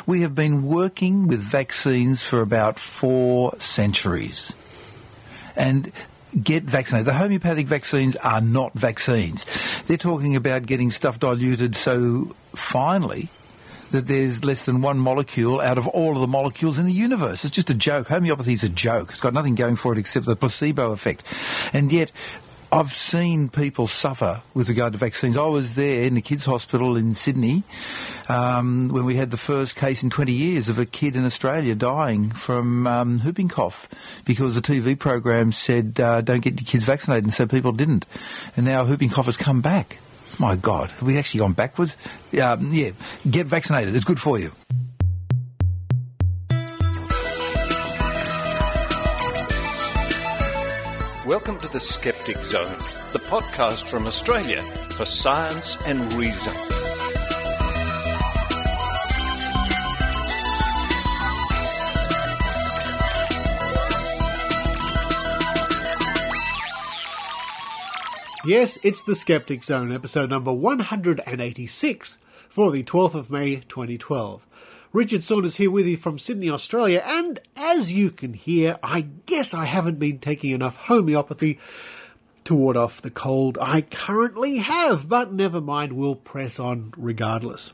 We have been working with vaccines for about 4 centuries. And get vaccinated. The homeopathic vaccines are not vaccines. They're talking about getting stuff diluted so finely that there's less than one molecule out of all of the molecules in the universe. It's just a joke. Homeopathy is a joke. It's got nothing going for it except the placebo effect. And yet, I've seen people suffer with regard to vaccines. I was there in the kids' hospital in Sydney when we had the first case in 20 years of a kid in Australia dying from whooping cough because the TV program said, don't get your kids vaccinated, and so people didn't. And now whooping cough has come back. My God, have we actually gone backwards? Yeah, get vaccinated. It's good for you. Welcome to the Skeptic Zone, the podcast from Australia for science and reason. Yes, it's the Skeptic Zone, episode number 186 for the 12th of May 2012. Richard Saunders here with you from Sydney, Australia, and as you can hear, I guess I haven't been taking enough homeopathy to ward off the cold I currently have, but never mind, we'll press on regardless.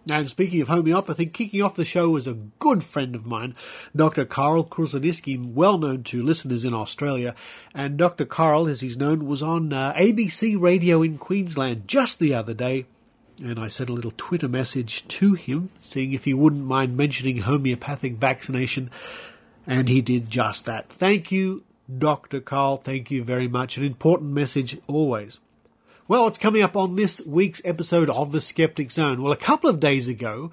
And speaking of homeopathy, kicking off the show is a good friend of mine, Dr. Karl Kruszelnicki, well known to listeners in Australia. And Dr. Karl, as he's known, was on ABC Radio in Queensland just the other day. And I sent a little Twitter message to him, seeing if he wouldn't mind mentioning homeopathic vaccination. And he did just that. Thank you, Dr. Karl. Thank you very much. An important message always. Well, it's coming up on this week's episode of the Skeptic Zone. Well, a couple of days ago,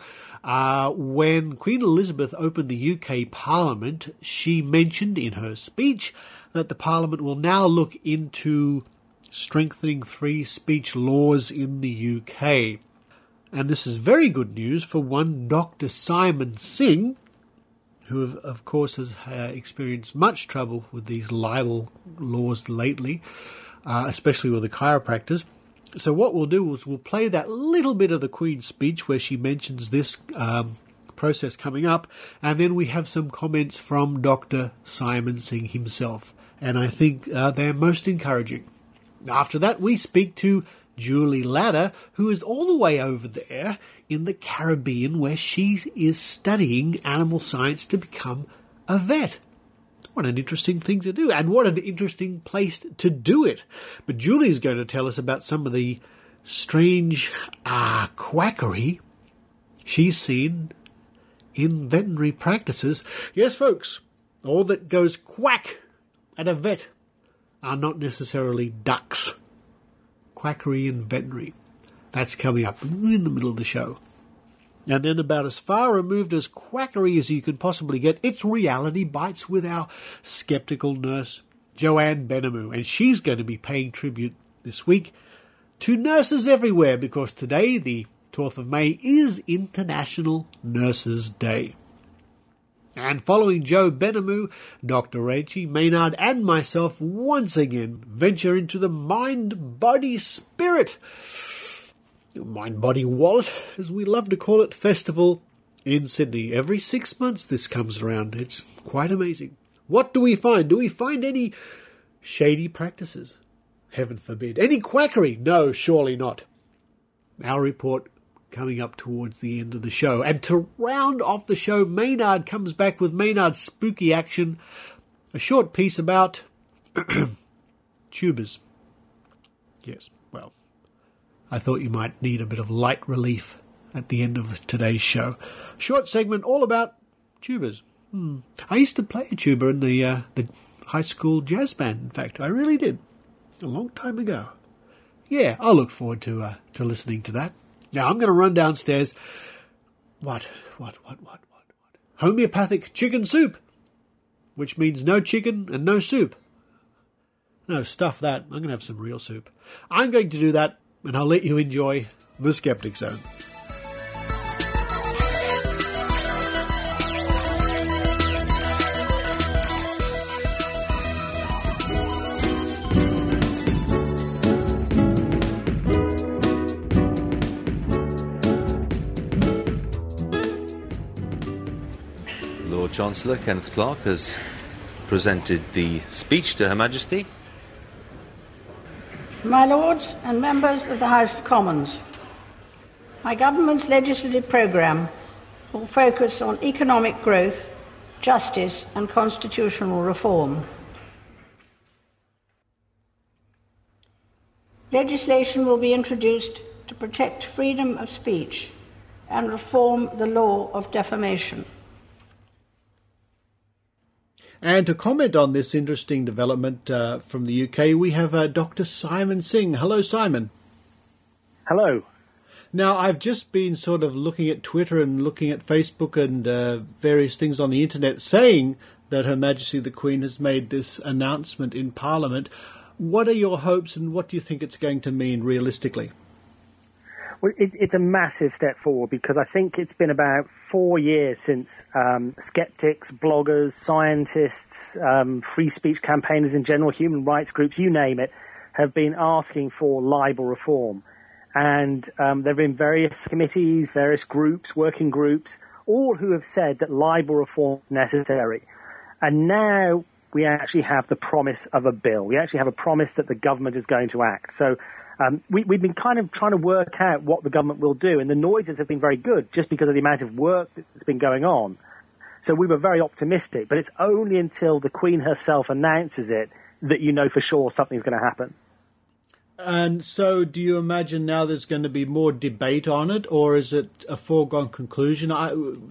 when Queen Elizabeth opened the UK Parliament, she mentioned in her speech that the Parliament will now look into strengthening free speech laws in the UK. And this is very good news for one Dr. Simon Singh, who, of course, has experienced much trouble with these libel laws lately, especially with the chiropractors. So what we'll do is we'll play that little bit of the Queen's speech where she mentions this process coming up, and then we have some comments from Dr. Simon Singh himself. And I think they're most encouraging. After that, we speak to Julie Lada, who is all the way over there in the Caribbean where she is studying animal science to become a vet. What an interesting thing to do, and what an interesting place to do it. But Julie's going to tell us about some of the strange quackery she's seen in veterinary practices. Yes, folks, all that goes quack at a vet are not necessarily ducks. Quackery in veterinary. That's coming up in the middle of the show. And then about as far removed as quackery as you can possibly get, it's Reality Bites with our skeptical nurse, Joanne Benhamu. And she's going to be paying tribute this week to nurses everywhere, because today, the 12th of May, is International Nurses Day. And following Joe Benhamu, Dr. Rachael, Maynard and myself once again venture into the Mind, Body, Spirit, Mind, Body, Wallet, as we love to call it, festival in Sydney. Every 6 months this comes around. It's quite amazing. What do we find? Do we find any shady practices? Heaven forbid. Any quackery? No, surely not. Our report coming up towards the end of the show. And to round off the show, Maynard comes back with Maynard's spooky action, a short piece about tubers. Yes, well, I thought you might need a bit of light relief at the end of today's show. Short segment all about tubers. I used to play a tuba in the high school jazz band, in fact. I really did. A long time ago. Yeah, I'll look forward to listening to that. Now, I'm going to run downstairs. What? Homeopathic chicken soup, which means no chicken and no soup. No, stuff that. I'm going to have some real soup. I'm going to do that, and I'll let you enjoy the Skeptic Zone. Lord Chancellor Kenneth Clarke has presented the speech to Her Majesty. My Lords and members of the House of Commons, my government's legislative programme will focus on economic growth, justice and constitutional reform. Legislation will be introduced to protect freedom of speech and reform the law of defamation. And to comment on this interesting development from the UK, we have Dr. Simon Singh. Hello, Simon. Hello. Now, I've just been sort of looking at Twitter and looking at Facebook and various things on the internet saying that Her Majesty the Queen has made this announcement in Parliament. What are your hopes and what do you think it's going to mean realistically? Well, it's a massive step forward because I think it's been about 4 years since skeptics, bloggers, scientists, free speech campaigners in general, human rights groups, you name it, have been asking for libel reform. And there have been various committees, various groups, working groups, all who have said that libel reform is necessary. And now we actually have the promise of a bill. We actually have a promise that the government is going to act. So we've been kind of trying to work out what the government will do, and the noises have been very good just because of the amount of work that's been going on. So we were very optimistic, but it's only until the Queen herself announces it that you know for sure something's going to happen. And so do you imagine now there's going to be more debate on it, or is it a foregone conclusion?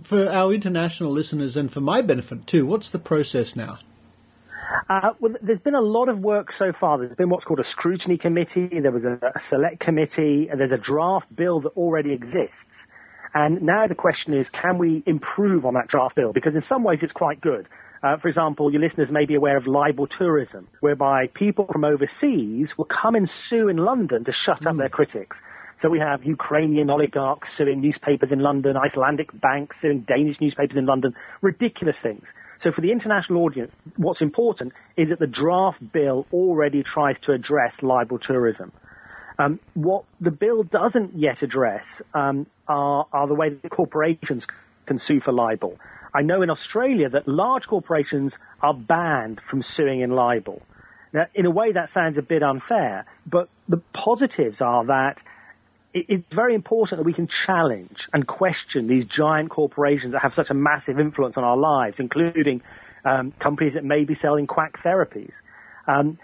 For our international listeners and for my benefit too, what's the process now? Well, there's been a lot of work so far. There's been what's called a scrutiny committee. There was a select committee. There's a draft bill that already exists. And now the question is, can we improve on that draft bill? Because in some ways it's quite good. For example, your listeners may be aware of libel tourism, whereby people from overseas will come and sue in London to shut up their critics. So we have Ukrainian oligarchs suing newspapers in London, Icelandic banks suing Danish newspapers in London, ridiculous things. So for the international audience, what's important is that the draft bill already tries to address libel tourism. What the bill doesn't yet address are the way that corporations can sue for libel. I know in Australia that large corporations are banned from suing in libel. Now, in a way, that sounds a bit unfair, but the positives are that it's very important that we can challenge and question these giant corporations that have such a massive influence on our lives, including companies that may be selling quack therapies. And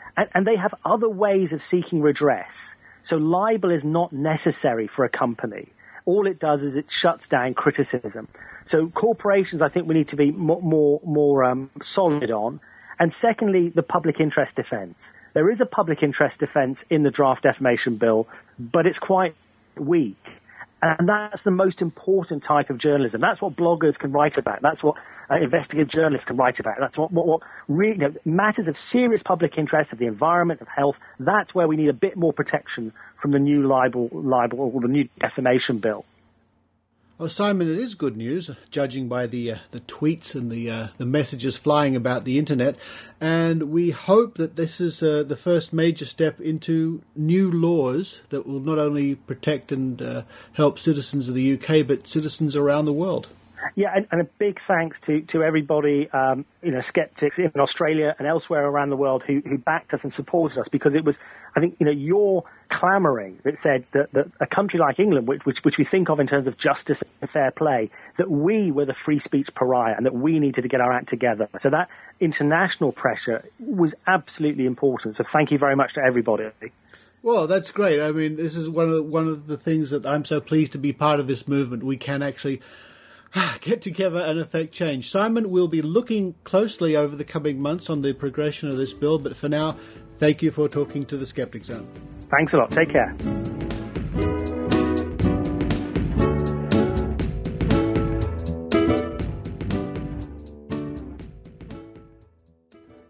they have other ways of seeking redress. So libel is not necessary for a company. All it does is it shuts down criticism. So corporations, I think we need to be more solid on. And secondly, the public interest defence. There is a public interest defence in the draft defamation bill, but it's quite weak. And that's the most important type of journalism. That's what bloggers can write about. That's what investigative journalists can write about. That's what really matters of serious public interest, of the environment, of health. That's where we need a bit more protection from the new libel or the new defamation bill. Well, Simon, it is good news, judging by the tweets and the messages flying about the internet, and we hope that this is the first major step into new laws that will not only protect and help citizens of the UK, but citizens around the world. Yeah, and a big thanks to everybody, skeptics in Australia and elsewhere around the world who backed us and supported us, because it was, I think, your clamouring that said that a country like England, which we think of in terms of justice and fair play, that we were the free speech pariah and that we needed to get our act together. So that international pressure was absolutely important. So thank you very much to everybody. Well, that's great. I mean, this is one of the things that I'm so pleased to be part of this movement. We can actually get together and affect change. Simon, we'll be looking closely over the coming months on the progression of this bill, but for now, thank you for talking to the Skeptic Zone. Thanks a lot. Take care.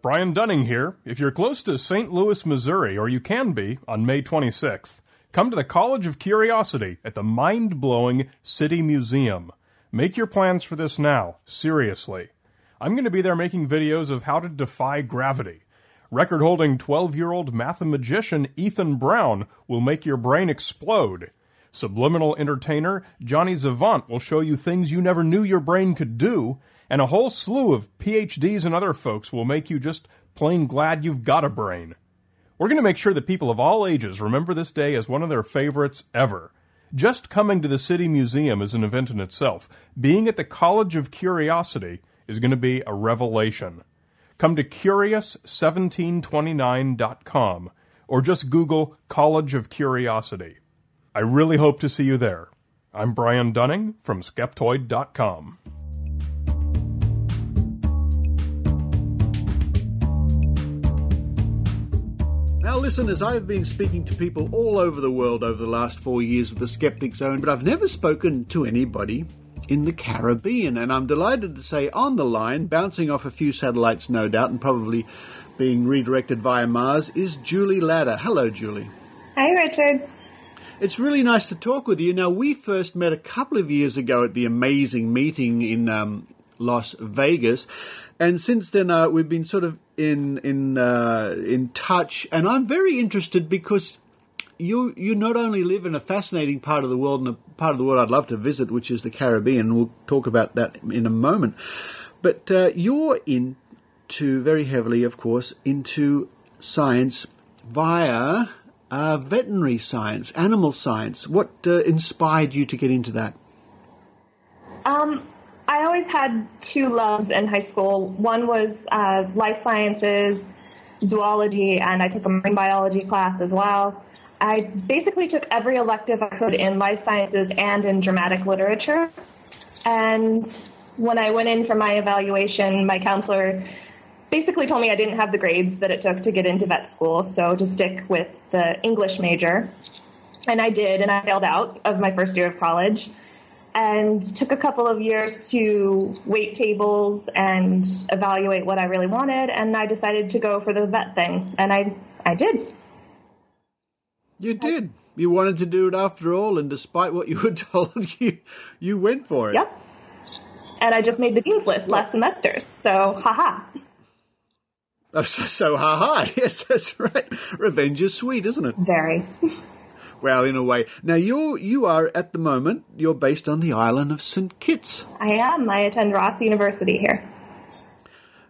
Brian Dunning here. If you're close to St. Louis, Missouri, or you can be, on May 26th, come to the College of Curiosity at the mind-blowing City Museum. Make your plans for this now, seriously. I'm going to be there making videos of how to defy gravity. Record-holding 12-year-old mathemagician Ethan Brown will make your brain explode. Subliminal entertainer Johnny Zavant will show you things you never knew your brain could do. And a whole slew of PhDs and other folks will make you just plain glad you've got a brain. We're going to make sure that people of all ages remember this day as one of their favorites ever. Just coming to the City Museum is an event in itself. Being at the College of Curiosity is going to be a revelation. Come to Curious1729.com or just Google College of Curiosity. I really hope to see you there. I'm Brian Dunning from Skeptoid.com. Now listen, as I've been speaking to people all over the world over the last 4 years of the Skeptic Zone, but I've never spoken to anybody in the Caribbean, and I'm delighted to say on the line, bouncing off a few satellites no doubt, and probably being redirected via Mars, is Julie Lada. Hello, Julie. Hi, Richard. It's really nice to talk with you. Now, we first met a couple of years ago at the amazing meeting in Las Vegas, and since then we've been sort of in touch, and I'm very interested because you not only live in a fascinating part of the world, and a part of the world I'd love to visit, which is the Caribbean. We'll talk about that in a moment, but you're into very heavily, of course, into science via veterinary science, animal science. What inspired you to get into that? I always had two loves in high school. One was life sciences, zoology, and I took a marine biology class as well. I basically took every elective I could in life sciences and in dramatic literature. And when I went in for my evaluation, my counselor basically told me I didn't have the grades that it took to get into vet school, so to stick with the English major. And I did, and I failed out of my first year of college. And took a couple of years to wait tables and evaluate what I really wanted, and I decided to go for the vet thing, and I did. You did. You wanted to do it after all, and despite what you were told, you went for it. Yep. And I just made the dean's list last semester, so ha-ha. So ha-ha. Yes, that's right. Revenge is sweet, isn't it? Very. Well, in a way. Now, you are, at the moment, you're based on the island of St. Kitts. I am. I attend Ross University here.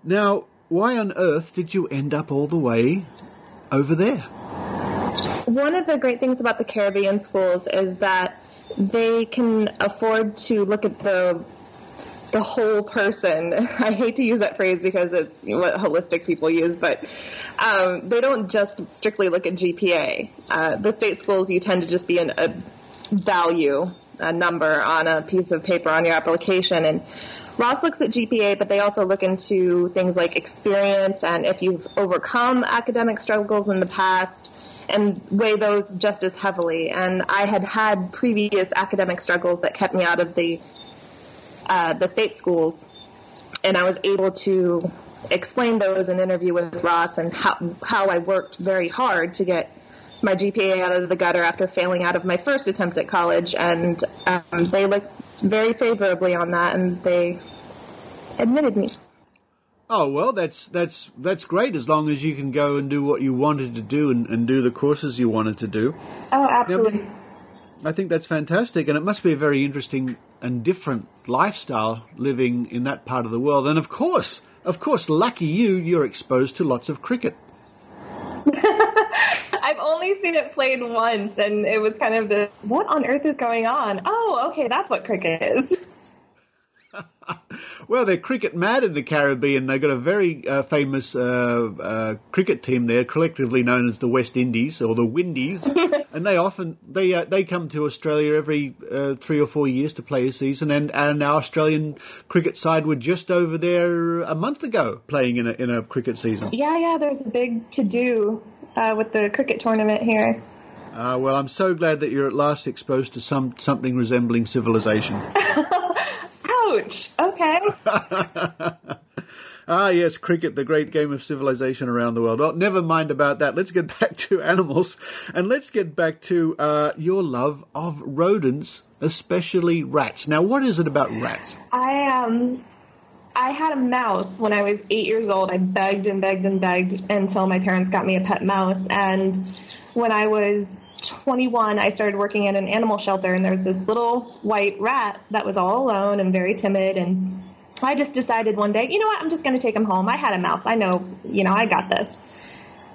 Now, why on earth did you end up all the way over there? One of the great things about the Caribbean schools is that they can afford to look at the whole person. I hate to use that phrase because it's what holistic people use, but they don't just strictly look at GPA. The state schools, you tend to just be a value, a number on a piece of paper on your application. And Ross looks at GPA, but they also look into things like experience and if you've overcome academic struggles in the past, and weigh those just as heavily. And I had previous academic struggles that kept me out of the state schools, and I was able to explain those in an interview with Ross and how I worked very hard to get my GPA out of the gutter after failing out of my first attempt at college, and they looked very favorably on that, and they admitted me. Oh, well, that's great, as long as you can go and do what you wanted to do and do the courses you wanted to do. Oh, absolutely. Now, I think that's fantastic, and it must be a very interesting and different lifestyle living in that part of the world. And of course, lucky you're exposed to lots of cricket. I've only seen it played once, and it was kind of what on earth is going on? Oh, okay, that's what cricket is. Well, they're cricket mad in the Caribbean. They've got a very famous cricket team there, collectively known as the West Indies or the Windies, and they come to Australia every 3 or 4 years to play a season. And our Australian cricket side were just over there a month ago playing in a cricket season. Yeah. There's a big to-do with the cricket tournament here. Well, I'm so glad that you're at last exposed to something resembling civilization. Ouch. Okay. Yes, cricket, the great game of civilization around the world. Well, never mind about that. Let's get back to animals, and let's get back to your love of rodents, especially rats. Now, what is it about rats? I had a mouse when I was 8 years old. I begged and begged and begged until my parents got me a pet mouse, and when I was 21, I started working at an animal shelter, and there was this little white rat that was all alone and very timid, and I just decided one day, you know what, I'm just going to take him home. I had a mouse. I know, I got this.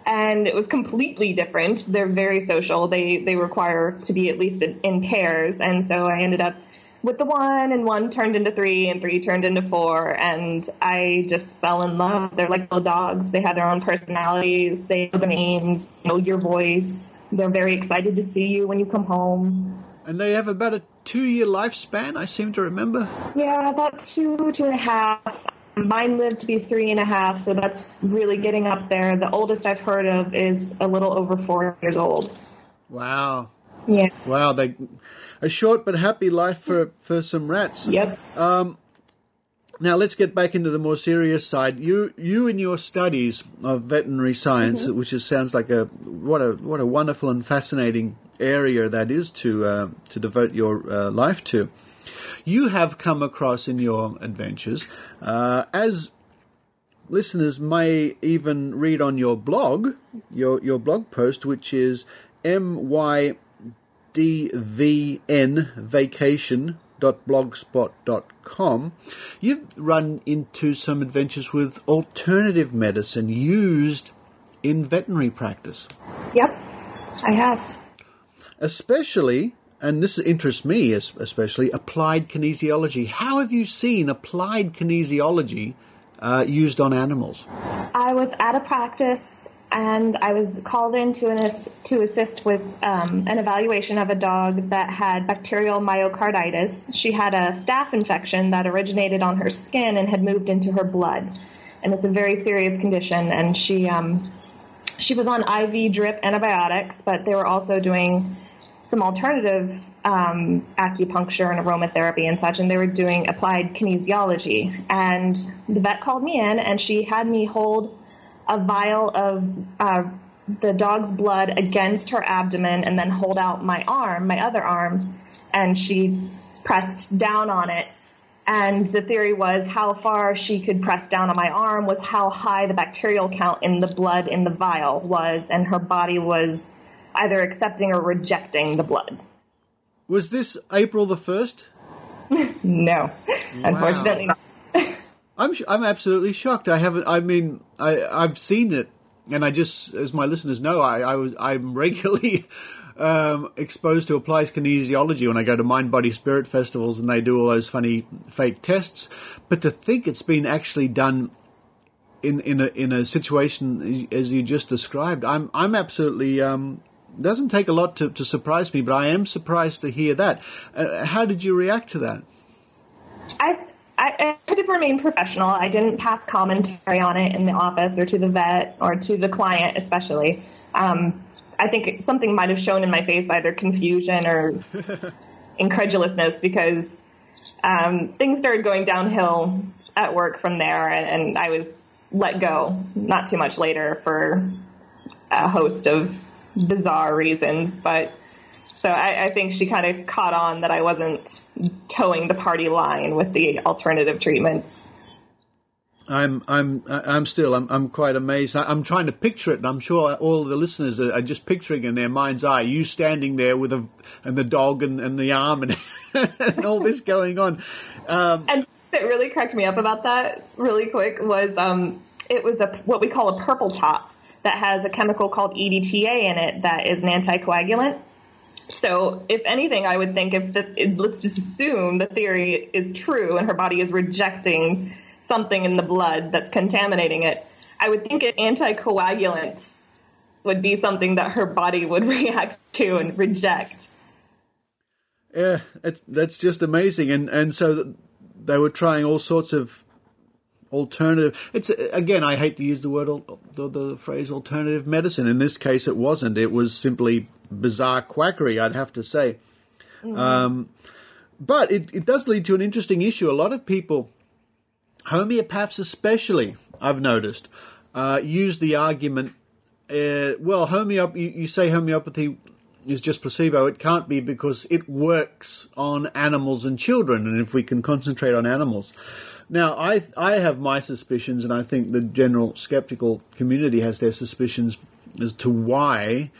And it was completely different. They're very social. They require to be at least in pairs. And so I ended up with the one, and one turned into 3, and 3 turned into 4. And I just fell in love. They're like little dogs. They have their own personalities. They know the names, know your voice. They're very excited to see you when you come home. And they have about a 2-year lifespan, I seem to remember. Yeah, about 2.5. Mine lived to be 3.5, so that's really getting up there. The oldest I've heard of is a little over 4 years old. Wow. Yeah. Wow, a short but happy life for some rats. Yep. Now let's get back into the more serious side. You in your studies of veterinary science, which sounds like what a wonderful and fascinating area that is to devote your life to. You have come across in your adventures, as listeners may even read on your blog, your blog post, which is mydvnvacation.blogspot.com. You've run into some adventures with alternative medicine used in veterinary practice. Yep, I have. Especially, and this interests me especially, applied kinesiology. How have you seen applied kinesiology used on animals? I was at a practice, and I was called in to assist with an evaluation of a dog that had bacterial myocarditis. She had a staph infection that originated on her skin and had moved into her blood. And it's a very serious condition, and she was on IV drip antibiotics, but they were also doing some alternative acupuncture and aromatherapy and such, and they were doing applied kinesiology. And the vet called me in, and she had me hold a vial of the dog's blood against her abdomen and then hold out my other arm, and she pressed down on it. And the theory was how far she could press down on my arm was how high the bacterial count in the blood in the vial was, and her body was either accepting or rejecting the blood. Was this April the 1st? No, unfortunately not. I'm absolutely shocked. I've seen it, and I just, as my listeners know, I'm regularly exposed to applied kinesiology when I go to Mind, Body, Spirit festivals, and they do all those funny fake tests. But to think it's been actually done in a situation as you just described, I'm absolutely. Doesn't take a lot to surprise me, but I am surprised to hear that. How did you react to that? I did remain professional. I didn't pass commentary on it in the office or to the vet or to the client especially. I think something might have shown in my face, either confusion or incredulousness, because things started going downhill at work from there, and I was let go not too much later for a host of bizarre reasons. But so I think she kind of caught on that I wasn't towing the party line with the alternative treatments. I'm quite amazed. I'm trying to picture it, and I'm sure all the listeners are just picturing in their mind's eye you standing there with the dog and the arm and, and all this going on. And what really cracked me up about that really quick was it was what we call a purple top that has a chemical called EDTA in it that is an anticoagulant. So if anything, I would think let's just assume the theory is true and her body is rejecting something in the blood that's contaminating it, I would think anticoagulants would be something that her body would react to and reject. Yeah, that's just amazing. And so they were trying all sorts of alternative. It's, again, I hate to use the word, the phrase alternative medicine. In this case, it wasn't. It was simply bizarre quackery, I'd have to say. Mm-hmm. But it does lead to an interesting issue. A lot of people, homeopaths especially, I've noticed, use the argument, you say homeopathy is just placebo. It can't be, because it works on animals and children, and if we can concentrate on animals. Now, I have my suspicions, and I think the general skeptical community has their suspicions as to why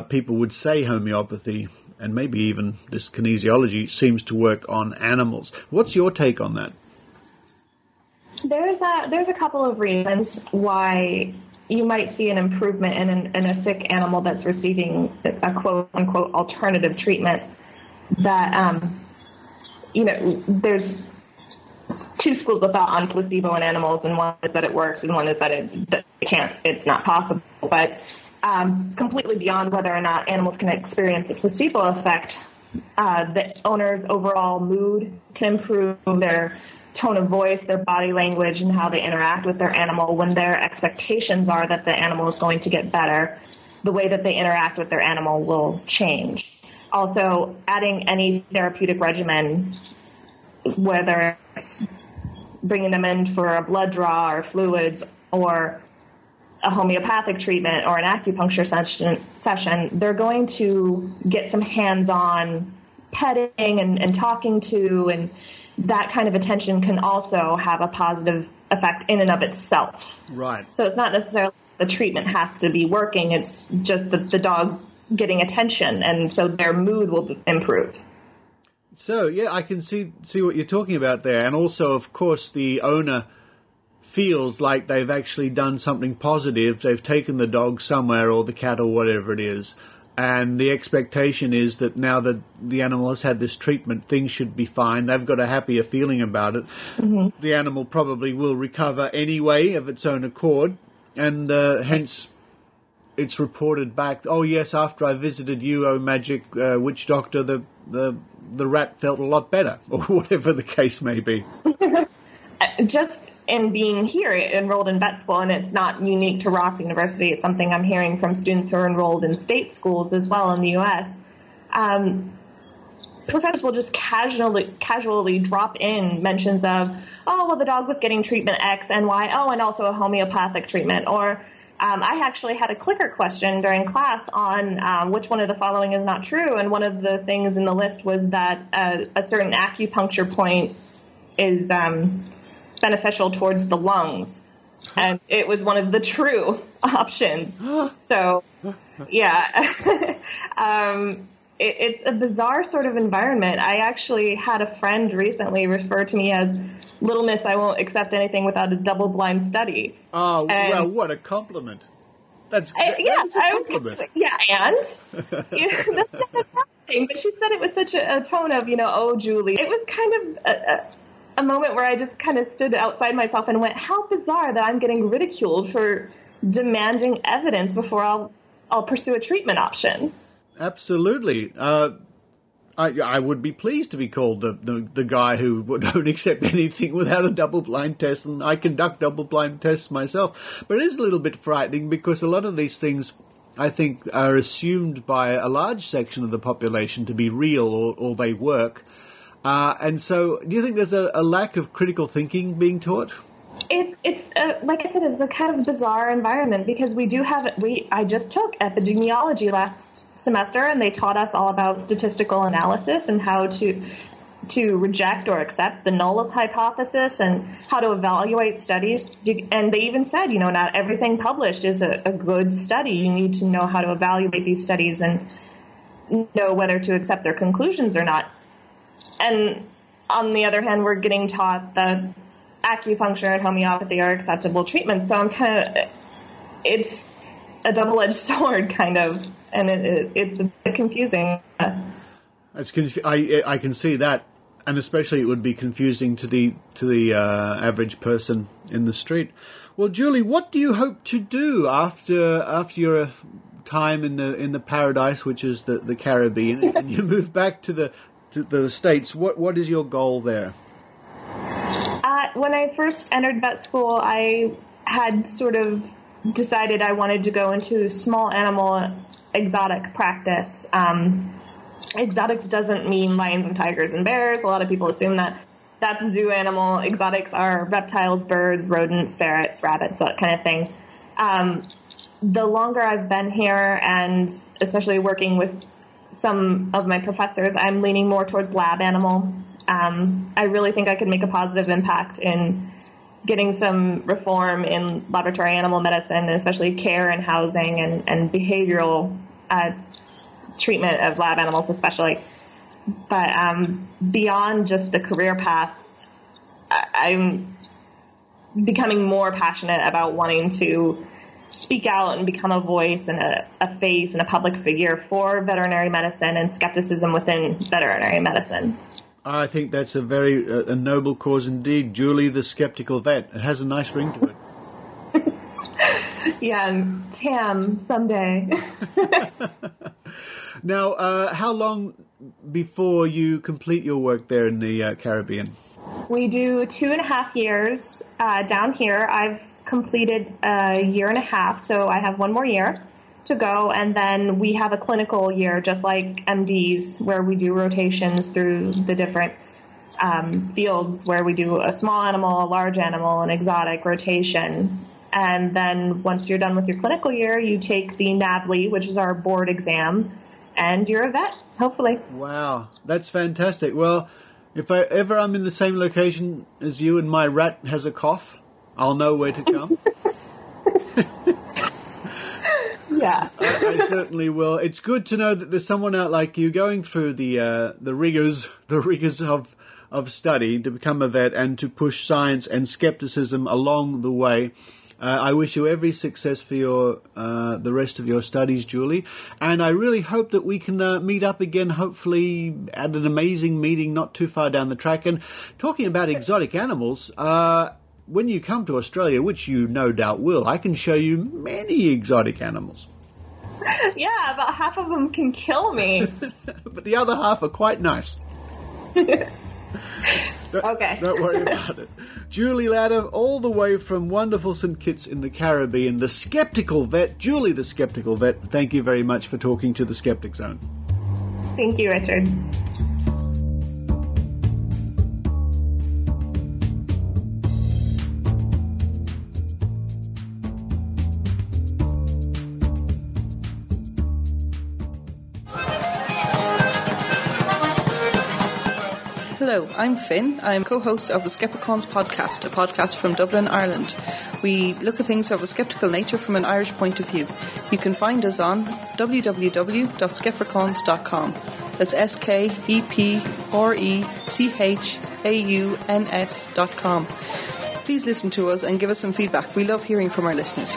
people would say homeopathy, and maybe even this kinesiology, seems to work on animals. What's your take on that? There's a couple of reasons why you might see an improvement in a sick animal that's receiving a quote-unquote alternative treatment. That, there's two schools of thought on placebo in animals, and one is that it works and one is that it can't, it's not possible. But completely beyond whether or not animals can experience a placebo effect, the owner's overall mood can improve, their tone of voice, their body language, and how they interact with their animal. When their expectations are that the animal is going to get better, the way that they interact with their animal will change. Also, adding any therapeutic regimen, whether it's bringing them in for a blood draw or fluids or a homeopathic treatment or an acupuncture session, they're going to get some hands-on petting and talking to, and that kind of attention can also have a positive effect in and of itself. Right. So it's not necessarily the treatment has to be working, it's just that the dog's getting attention, and so their mood will improve. So, yeah, I can see what you're talking about there. And also, of course, the owner feels like they've actually done something positive. They've taken the dog somewhere, or the cat, or whatever it is. And the expectation is that now that the animal has had this treatment, things should be fine. They've got a happier feeling about it. Mm-hmm. The animal probably will recover anyway of its own accord. And hence, it's reported back, oh, yes, after I visited you, oh, magic witch doctor, the rat felt a lot better, or whatever the case may be. Just in being here enrolled in vet school, and it's not unique to Ross University, it's something I'm hearing from students who are enrolled in state schools as well in the U.S., professors will just casually drop in mentions of, oh, well, the dog was getting treatment X and Y, oh, and also a homeopathic treatment, or I actually had a clicker question during class on which one of the following is not true, and one of the things in the list was that a certain acupuncture point is beneficial towards the lungs, and it was one of the true options. So, yeah, it's a bizarre sort of environment. I actually had a friend recently refer to me as Little Miss, I won't accept anything without a double-blind study. Oh, well, what a compliment. That's a compliment. And? That's not a bad thing, but she said it was such a tone of, oh, Julie. It was kind of a moment where I just kind of stood outside myself and went, how bizarre that I'm getting ridiculed for demanding evidence before I'll pursue a treatment option. Absolutely. I would be pleased to be called the guy who don't accept anything without a double-blind test, and I conduct double-blind tests myself. But it is a little bit frightening because a lot of these things, I think, are assumed by a large section of the population to be real or they work. And so do you think there's a lack of critical thinking being taught? It's like I said, it's a kind of bizarre environment because I just took epidemiology last semester, and they taught us all about statistical analysis and how to reject or accept the null hypothesis and how to evaluate studies. And they even said, not everything published is a good study. You need to know how to evaluate these studies and know whether to accept their conclusions or not. And on the other hand, we're getting taught that acupuncture and homeopathy are acceptable treatments. So it's a double-edged sword, kind of, and it's a bit confusing. I can see that, and especially it would be confusing to the average person in the street. Well, Julie, what do you hope to do after your time in the paradise, which is the Caribbean, and you move back to the States? What is your goal there? When I first entered vet school, I had sort of decided I wanted to go into small animal exotic practice. Exotics doesn't mean lions and tigers and bears. A lot of people assume that that's a zoo animal. Exotics are reptiles, birds, rodents, ferrets, rabbits, that kind of thing. The longer I've been here, and especially working with some of my professors, I'm leaning more towards lab animal. I really think I could make a positive impact in getting some reform in laboratory animal medicine, especially care and housing and behavioral treatment of lab animals especially. But beyond just the career path, I'm becoming more passionate about wanting to speak out and become a voice and a face and a public figure for veterinary medicine and skepticism within veterinary medicine. I think that's a very a noble cause indeed. Julie the Skeptical Vet. It has a nice ring to it. Yeah, Tam, someday. Now, how long before you complete your work there in the Caribbean? We do 2.5 years down here. I've completed a year and a half, so I have 1 more year to go, and then we have a clinical year, just like MDs, where we do rotations through the different fields, where we do a small animal, a large animal, an exotic rotation. And then once you're done with your clinical year, you take the NAVLE, which is our board exam, and you're a vet, hopefully. Wow, that's fantastic. Well, if I'm in the same location as you and my rat has a cough, I'll know where to come. Yeah. I certainly will. It's good to know that there's someone out like you going through the rigors of study to become a vet and to push science and skepticism along the way. I wish you every success for your the rest of your studies, Julie. And I really hope that we can meet up again, hopefully at an amazing meeting not too far down the track. And talking about exotic animals, when you come to Australia, which you no doubt will, I can show you many exotic animals. Yeah, about half of them can kill me. But the other half are quite nice. Okay. Don't worry about it. Julie Lada, all the way from wonderful St. Kitts in the Caribbean, the Skeptical Vet, Julie the Skeptical Vet, thank you very much for talking to the Skeptic Zone. Thank you, Richard. Hello, I'm Finn. I'm co-host of the Skepticons podcast, a podcast from Dublin, Ireland. We look at things of a sceptical nature from an Irish point of view. You can find us on www.skepticons.com. That's SKEPRECHAUNS.com. Please listen to us and give us some feedback. We love hearing from our listeners.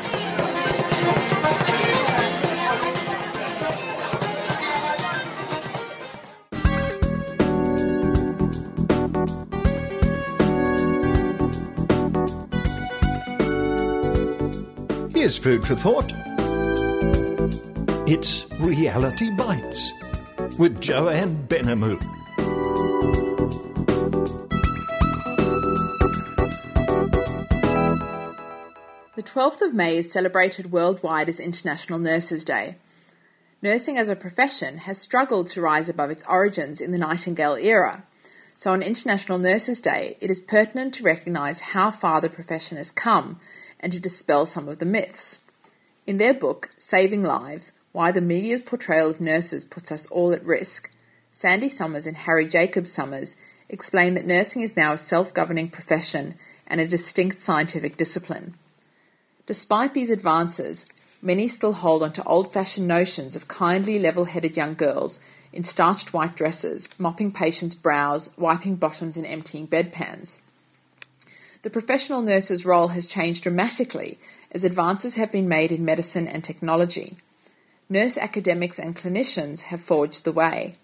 Here's food for thought. It's Reality Bites with Joanne Benhamu. The 12th of May is celebrated worldwide as International Nurses' Day. Nursing as a profession has struggled to rise above its origins in the Nightingale era. So on International Nurses' Day, it is pertinent to recognise how far the profession has come and to dispel some of the myths. In their book, Saving Lives, Why the Media's Portrayal of Nurses Puts Us All at Risk, Sandy Summers and Harry Jacob Summers explain that nursing is now a self-governing profession and a distinct scientific discipline. Despite these advances, many still hold on to old-fashioned notions of kindly, level-headed young girls in starched white dresses, mopping patients' brows, wiping bottoms and emptying bedpans. The professional nurse's role has changed dramatically as advances have been made in medicine and technology. Nurse academics and clinicians have forged the way.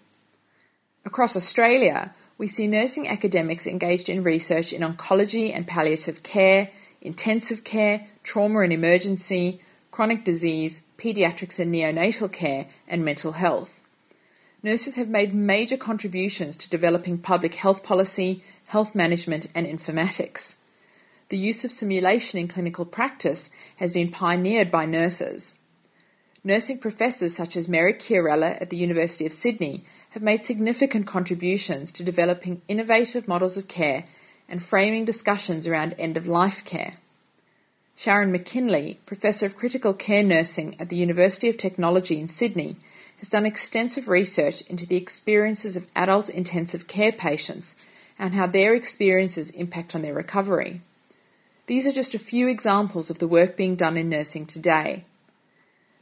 Across Australia, we see nursing academics engaged in research in oncology and palliative care, intensive care, trauma and emergency, chronic disease, paediatrics and neonatal care, and mental health. Nurses have made major contributions to developing public health policy, health management, and informatics. The use of simulation in clinical practice has been pioneered by nurses. Nursing professors such as Mary Chiarella at the University of Sydney have made significant contributions to developing innovative models of care and framing discussions around end-of-life care. Sharon McKinley, Professor of Critical Care Nursing at the University of Technology in Sydney, has done extensive research into the experiences of adult intensive care patients and how their experiences impact on their recovery. These are just a few examples of the work being done in nursing today.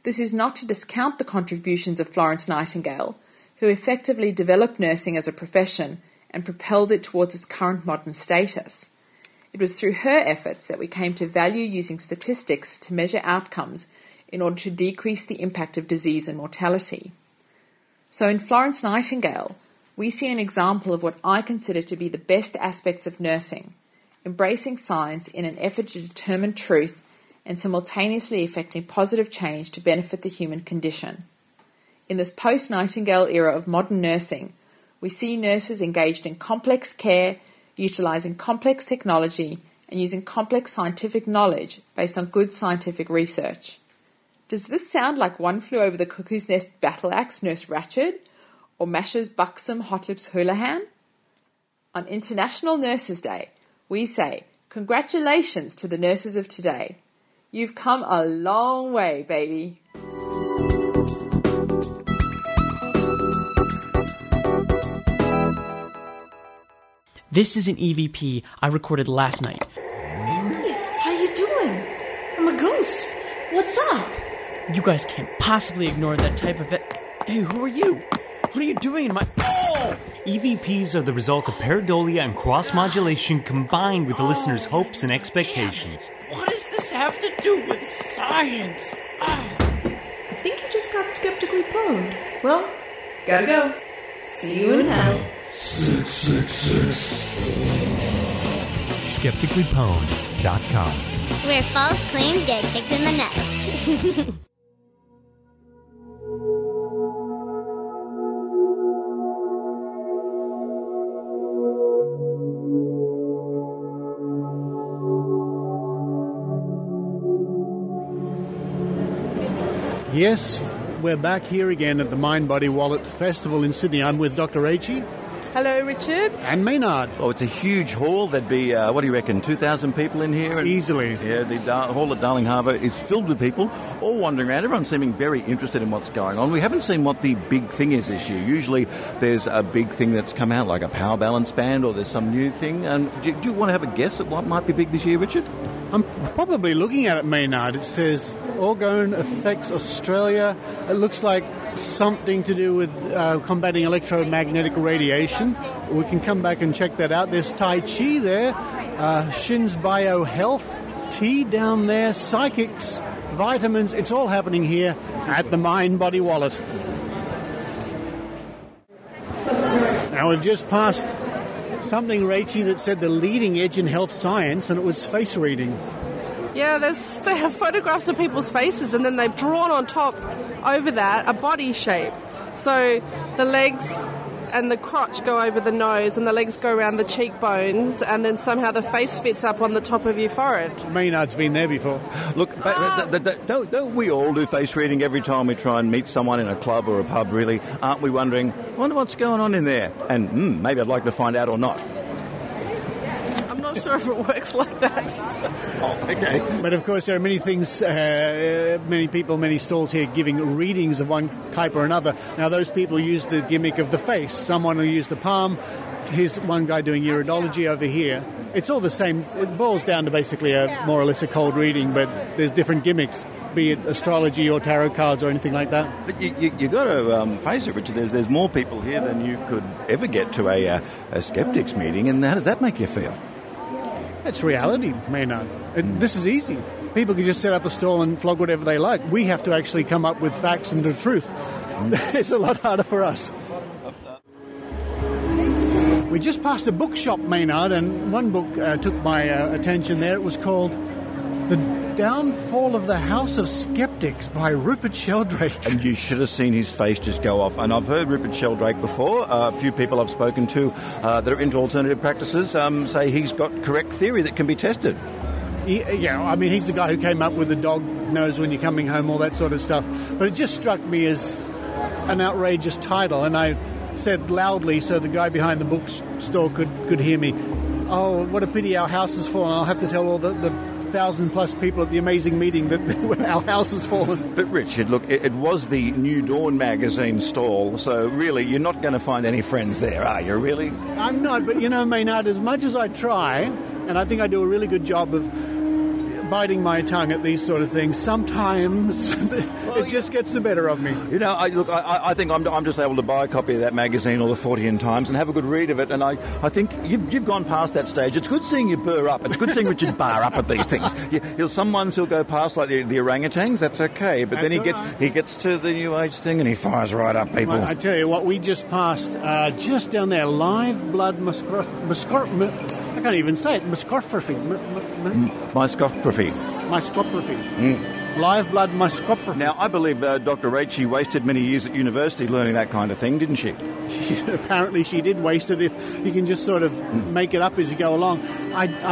This is not to discount the contributions of Florence Nightingale, who effectively developed nursing as a profession and propelled it towards its current modern status. It was through her efforts that we came to value using statistics to measure outcomes in order to decrease the impact of disease and mortality. So in Florence Nightingale, we see an example of what I consider to be the best aspects of nursing, embracing science in an effort to determine truth and simultaneously effecting positive change to benefit the human condition. In this post-Nightingale era of modern nursing, we see nurses engaged in complex care, utilising complex technology and using complex scientific knowledge based on good scientific research. Does this sound like One Flew Over the Cuckoo's Nest battle axe Nurse Ratched or MASH's buxom Hot Lips Houlihan? On International Nurses Day, we say, congratulations to the nurses of today. You've come a long way, baby. This is an EVP I recorded last night. How you doing? I'm a ghost. What's up? You guys can't possibly ignore that type of Hey, who are you? What are you doing in my... Oh! EVPs are the result of pareidolia and cross-modulation combined with the listener's hopes and expectations. What does this have to do with science? I think you just got skeptically pwned. Well, gotta go. See you in hell. 666. SkepticallyPwned.com, where false claims get kicked in the nuts. Yes, we're back here again at the Mind Body Wallet Festival in Sydney. I'm with Dr. Rachael. Hello, Richard. And Maynard. Oh, it's a huge hall. There'd be, what do you reckon, 2,000 people in here? Easily. Yeah, the hall at Darling Harbour is filled with people, all wandering around. Everyone's seeming very interested in what's going on. We haven't seen what the big thing is this year. Usually there's a big thing that's come out, like a power balance band, or there's some new thing. Do you want to have a guess at what might be big this year, Richard? I'm probably looking at it, Maynard. It says orgone affects Australia. It looks like something to do with combating electromagnetic radiation. We can come back and check that out. There's Tai Chi there, Shin's Bio Health, tea down there, psychics, vitamins. It's all happening here at the Mind Body Wallet. Now we've just passed something, Rachael, that said the leading edge in health science, and it was face reading. Yeah, they have photographs of people's faces, and then they've drawn on top over that a body shape. So the legs and the crotch go over the nose, and the legs go around the cheekbones, and then somehow the face fits up on the top of your forehead. Maynard's been there before. Look, don't we all do face reading every time we try and meet someone in a club or a pub, really? Aren't we wondering, wonder what's going on in there? And maybe I'd like to find out or not. I'm not sure if it works like that. Oh, okay. But of course there are many things, many people, many stalls here giving readings of one type or another. Now those people use the gimmick of the face. Someone will use the palm. Here's one guy doing iridology over here. It's all the same. It boils down to basically more or less a cold reading, but there's different gimmicks, be it astrology or tarot cards or anything like that. But you got to face it, Richard. There's more people here than you could ever get to a skeptics meeting, and how does that make you feel? That's reality, Maynard. This is easy. People can just set up a stall and flog whatever they like. We have to actually come up with facts and the truth. It's a lot harder for us. We just passed a bookshop, Maynard, and one book took my attention there. It was called The Downfall of the House of Skeptics by Rupert Sheldrake. And you should have seen his face just go off. And I've heard Rupert Sheldrake before. A few people I've spoken to that are into alternative practices say he's got correct theory that can be tested. Yeah, I mean, he's the guy who came up with the dog knows when you're coming home, all that sort of stuff. But it just struck me as an outrageous title, and I said loudly so the guy behind the bookstore could hear me, "Oh, what a pity our house has fallen. I'll have to tell all the 1,000-plus people at the amazing meeting that our house has fallen." But Richard, look, it was the New Dawn magazine stall, so really you're not going to find any friends there, are you, really? I'm not, but you know, Maynard, as much as I try, and I think I do a really good job of biting my tongue at these sort of things. Sometimes it just gets the better of me. You know, I think I'm just able to buy a copy of that magazine or the 40 Times and have a good read of it, and I think you've gone past that stage. It's good seeing you burr up. It's good seeing Richard bar up at these things. Some ones he'll go past, like the orangutans, that's okay, but then he gets to the New Age thing and he fires right up people. Well, I tell you what, we just passed, just down there, live blood I can't even say it. Muscophraphy. Live blood muscophraphy. Now, I believe Dr. Rachael wasted many years at university learning that kind of thing, didn't she? Apparently she did waste it if you can just sort of make it up as you go along.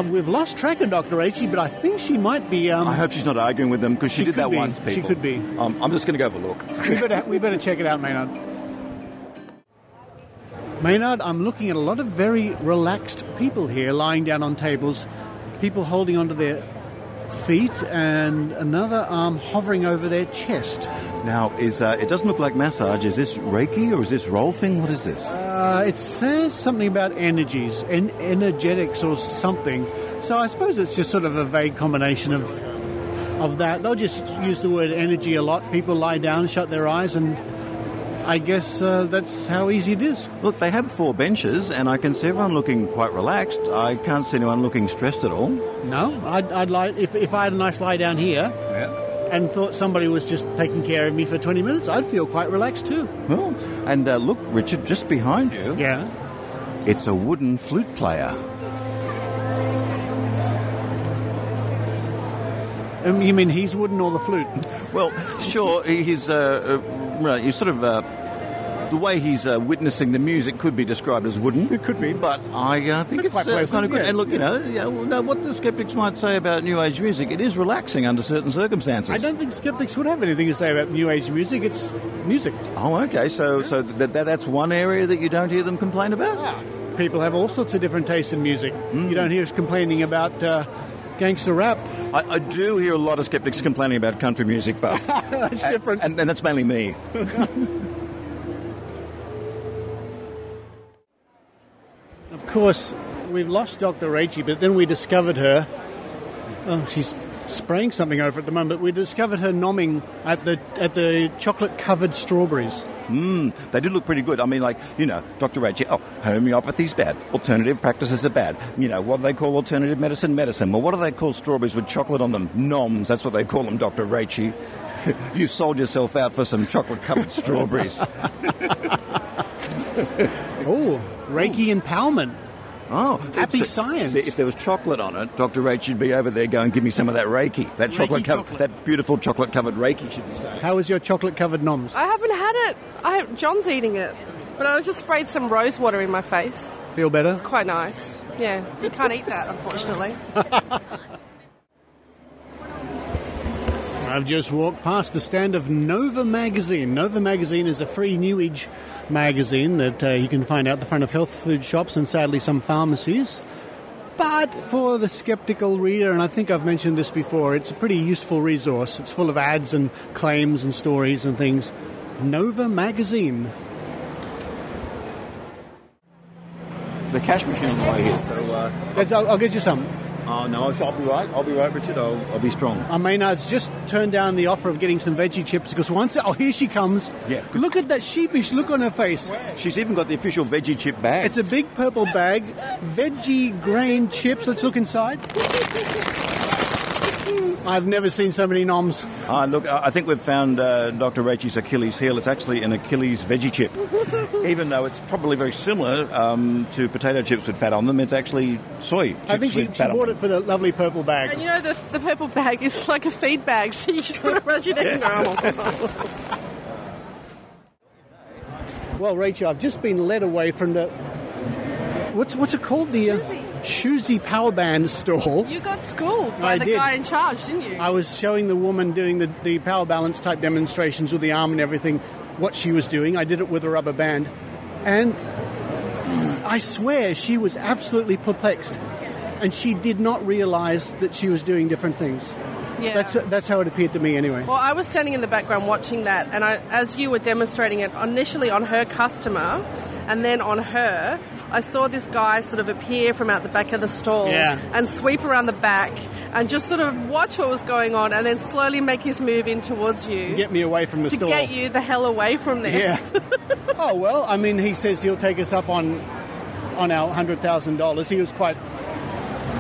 We've lost track of Dr. Rachael, but I think she might be... I hope she's not arguing with them, because she did that once, people. She could be. I'm just going to go have a look. We better check it out, Maynard. Maynard, I'm looking at a lot of very relaxed people here, lying down on tables, people holding onto their feet, and another arm hovering over their chest. Now, it doesn't look like massage. Is this Reiki or is this Rolfing? What is this? It says something about energies, energetics or something. So I suppose it's just sort of a vague combination of that. They'll just use the word energy a lot. People lie down, shut their eyes, and I guess that's how easy it is. Look, they have 4 benches, and I can see everyone looking quite relaxed. I can't see anyone looking stressed at all. No, I'd like if I had a nice lie down here, and thought somebody was just taking care of me for 20 minutes, I'd feel quite relaxed too. Well, and look, Richard, just behind you, it's a wooden flute player. You mean he's wooden or the flute? Well, sure, he's you sort of the way he's witnessing the music could be described as wooden. It could be, but I think it's kind of good. Yes. And look, what the skeptics might say about New Age music, it is relaxing under certain circumstances. I don't think skeptics would have anything to say about New Age music. It's music. Oh, okay. So that's one area that you don't hear them complain about. Yeah. People have all sorts of different tastes in music. You don't hear us complaining about gangster rap. I do hear a lot of skeptics complaining about country music, but that's different. And that's mainly me. Of course, we've lost Dr. Rachael, but then we discovered her. Oh, she's spraying something over at the moment. But we discovered her nomming at the chocolate-covered strawberries. They do look pretty good. I mean, Dr. Rachael, homeopathy's bad. Alternative practices are bad. What do they call alternative medicine? Medicine. Well, what do they call strawberries with chocolate on them? Noms. That's what they call them, Dr. Rachael. You sold yourself out for some chocolate-covered strawberries. Oh, Reiki empowerment. Oh, happy science. See, if there was chocolate on it, Dr. Rachael would be over there going, give me some of that Reiki. That beautiful chocolate-covered Reiki, should be saying. How is your chocolate-covered noms? I haven't had it. John's eating it. But I just sprayed some rose water in my face. Feel better? It's quite nice. Yeah, you can't eat that, unfortunately. I've just walked past the stand of Nova Magazine. Nova Magazine is a free New Age magazine that you can find out the front of health food shops and sadly some pharmacies. But for the skeptical reader, and I think I've mentioned this before, it's a pretty useful resource. It's full of ads and claims and stories and things. Nova Magazine. The cash machine on the way here, so... I'll get you some. Oh, no, I'll be right. I'll be right, Richard. I'll be strong. Maynard's just turned down the offer of getting some veggie chips because here she comes. Yeah. Look at that sheepish look on her face. She's even got the official veggie chip bag. It's a big purple bag. Veggie grain chips. Let's look inside. I've never seen so many noms. Look, I think we've found Dr. Rachael's Achilles heel. It's actually an Achilles veggie chip. Even though it's probably very similar to potato chips with fat on them, it's actually soy chips. I think she bought it for the lovely purple bag. And the purple bag is like a feed bag, so you just put it around your neck and go. Well, Rachel, I've just been led away from the... What's it called? The... Shoesy Power Band stall. You got schooled by the guy in charge, didn't you? I was showing the woman doing the power balance type demonstrations with the arm and everything what she was doing. I did it with a rubber band. And I swear she was absolutely perplexed. And she did not realise that she was doing different things. Yeah. That's how it appeared to me anyway. Well, I was standing in the background watching that, and as you were demonstrating it initially on her customer and then on her, I saw this guy sort of appear from out the back of the stall and sweep around the back and just sort of watch what was going on and then slowly make his move in towards you. Get me away from the store. To get you the hell away from there. Yeah. Oh, well, I mean, he says he'll take us up on our $100,000. He was quite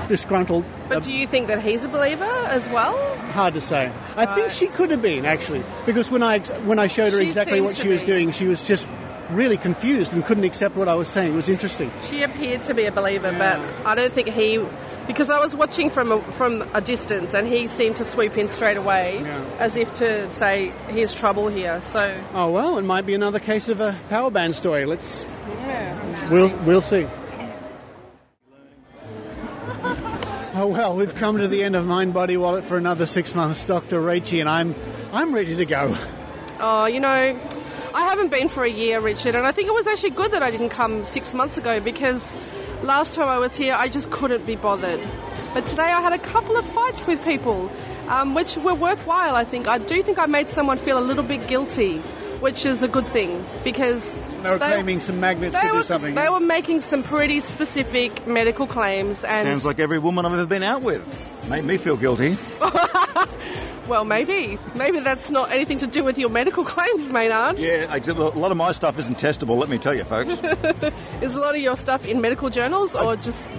disgruntled. But do you think that he's a believer as well? Hard to say. I think she could have been, actually, because when I showed her exactly what she was doing, she was just really confused and couldn't accept what I was saying. It was interesting. She appeared to be a believer, but I don't think he... Because I was watching from a distance, and he seemed to swoop in straight away, as if to say, here's trouble here, so... Oh, well, it might be another case of a power band story. Let's... Yeah. We'll see. Oh, well, we've come to the end of Mind, Body, Wallet for another 6 months, Dr. Rachael, and I'm ready to go. Oh, you know, I haven't been for a year, Richard, and I think it was actually good that I didn't come 6 months ago, because last time I was here, I just couldn't be bothered. But today I had a couple of fights with people, which were worthwhile, I think. I do think I made someone feel a little bit guilty, which is a good thing, because... They were claiming some magnets to do something. They were making some pretty specific medical claims. And sounds like every woman I've ever been out with. Made me feel guilty. Well, maybe. Maybe that's not anything to do with your medical claims, Maynard. Yeah, a lot of my stuff isn't testable, let me tell you, folks. Is a lot of your stuff in medical journals or just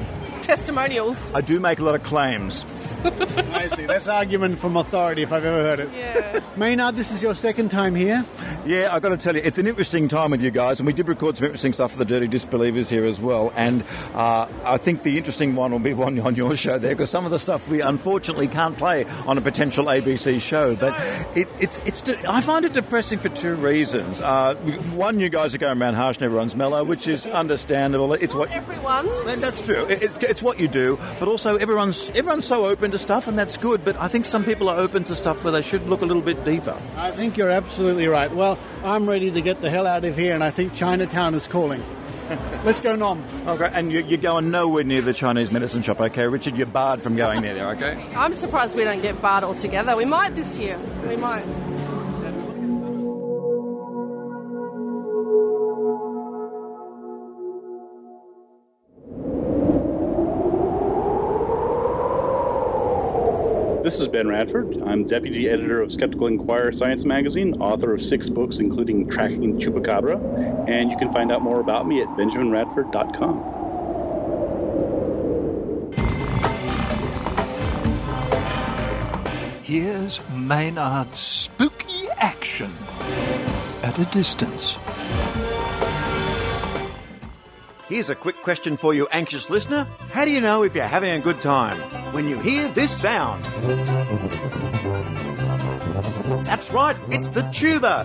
testimonials? I do make a lot of claims. I see. That's argument from authority if I've ever heard it. Yeah. Maynard, this is your second time here. Yeah, I've got to tell you, it's an interesting time with you guys, and we did record some interesting stuff for the Dirty Disbelievers here as well, and I think the interesting one will be one on your show there, because some of the stuff we unfortunately can't play on a potential ABC show, but I find it depressing for two reasons. One, you guys are going around harsh and everyone's mellow, which is understandable. It's what everyone's. That's true. It's what you do, but also everyone's so open to stuff, and that's good, but I think some people are open to stuff where they should look a little bit deeper. I think you're absolutely right. Well, I'm ready to get the hell out of here, and I think Chinatown is calling. Let's go nom. Okay, and you're going nowhere near the Chinese medicine shop, okay, Richard? You're barred from going near there, okay? I'm surprised we don't get barred altogether. We might this year. We might. This is Ben Radford. I'm Deputy Editor of Skeptical Inquirer Science Magazine, author of 6 books, including Tracking Chupacabra, and you can find out more about me at benjaminradford.com. Here's Maynard's spooky action at a distance. Here's a quick question for you, anxious listener. How do you know if you're having a good time? When you hear this sound. That's right, it's the tuba.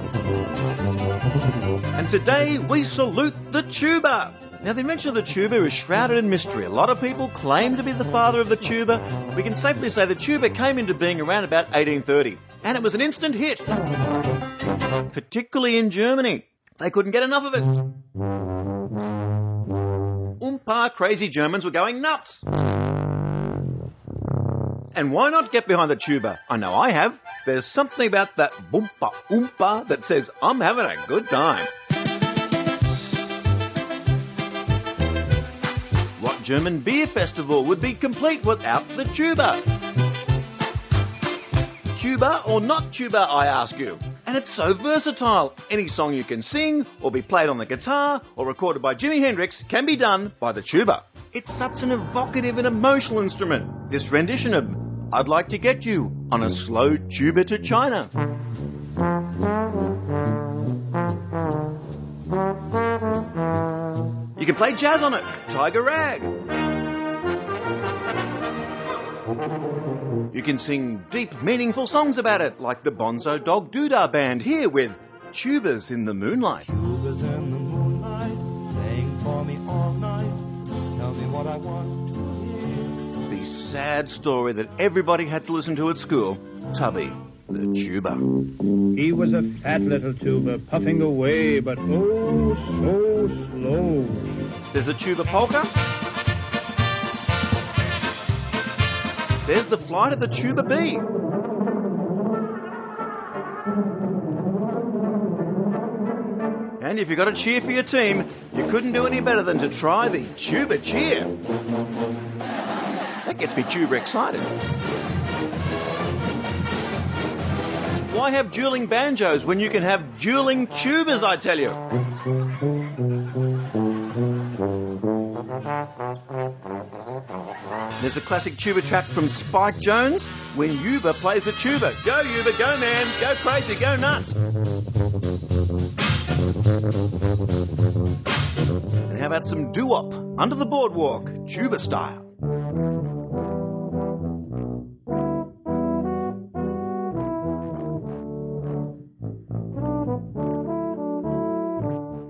And today we salute the tuba. Now, the invention of the tuba is shrouded in mystery. A lot of people claim to be the father of the tuba. We can safely say the tuba came into being around about 1830. And it was an instant hit. Particularly in Germany. They couldn't get enough of it. Crazy Germans were going nuts. And why not get behind the tuba? I know I have. There's something about that boompa oompa that says I'm having a good time. What German beer festival would be complete without the tuba? Tuba or not tuba, I ask you. And it's so versatile. Any song you can sing, or be played on the guitar, or recorded by Jimi Hendrix can be done by the tuba. It's such an evocative and emotional instrument. This rendition of I'd Like to Get You on a Slow Tuba to China. You can play jazz on it, Tiger Rag. You can sing deep, meaningful songs about it, like the Bonzo Dog Doodah Band here with Tubas in the Moonlight. Tubas in the moonlight, playing for me all night. Tell me what I want to hear. The sad story that everybody had to listen to at school, Tubby, the tuba. He was a fat little tuba, puffing away, but oh, so slow. There's the tuba polka. There's the flight of the tuba bee. And if you've got a cheer for your team, you couldn't do any better than to try the tuba cheer. That gets me tuber excited. Why have dueling banjos when you can have dueling tubers, I tell you? There's a classic tuba track from Spike Jones when Yuba plays the tuba. Go Yuba, go man, go crazy, go nuts. And how about some doo-wop, Under the Boardwalk, tuba style?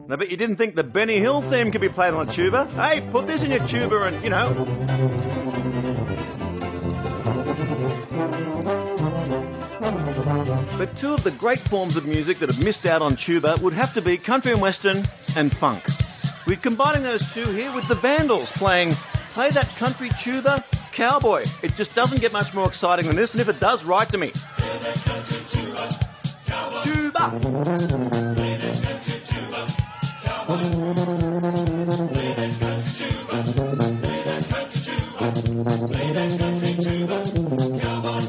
I bet you didn't think the Benny Hill theme could be played on a tuba. Hey, put this in your tuba and, you know. But two of the great forms of music that have missed out on tuba would have to be country and western and funk. We're combining those two here with the Vandals playing Play That Country Tuba Cowboy. It just doesn't get much more exciting than this, and if it does, write to me. Play that country tuba, cowboy. Tuba! Play that country tuba, cowboy. Play that country tuba, play that country tuba, play that country tuba, cowboy.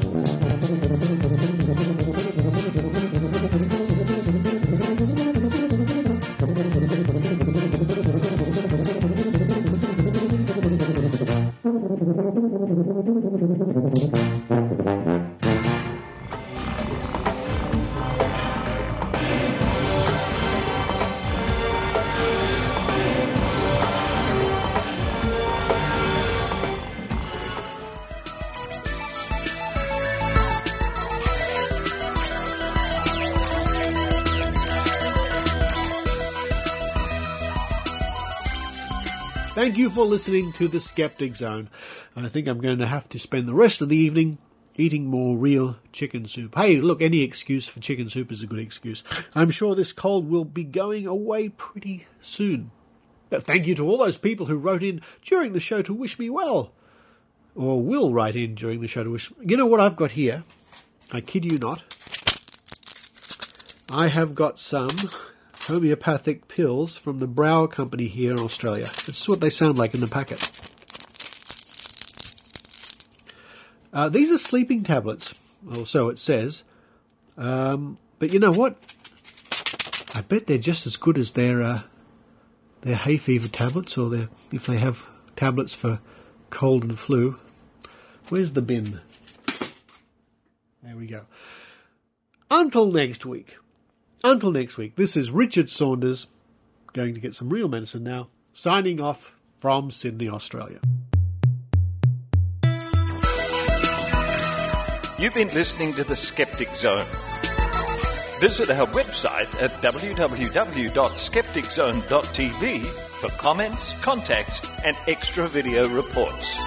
Thank you for listening to the Skeptic Zone. I think I'm going to have to spend the rest of the evening eating more real chicken soup. Hey, look, any excuse for chicken soup is a good excuse. I'm sure this cold will be going away pretty soon. But thank you to all those people who wrote in during the show to wish me well. Or will write in during the show to wish... You know what I've got here? I kid you not. I have got some homeopathic pills from the Brow Company here in Australia. This is what they sound like in the packet. These are sleeping tablets, or so it says. But you know what? I bet they're just as good as their hay fever tablets, or if they have tablets for cold and flu. Where's the bin? There we go. Until next week, this is Richard Saunders, going to get some real medicine now, signing off from Sydney, Australia. You've been listening to The Skeptic Zone. Visit our website at www.skepticzone.tv for comments, contacts, and extra video reports.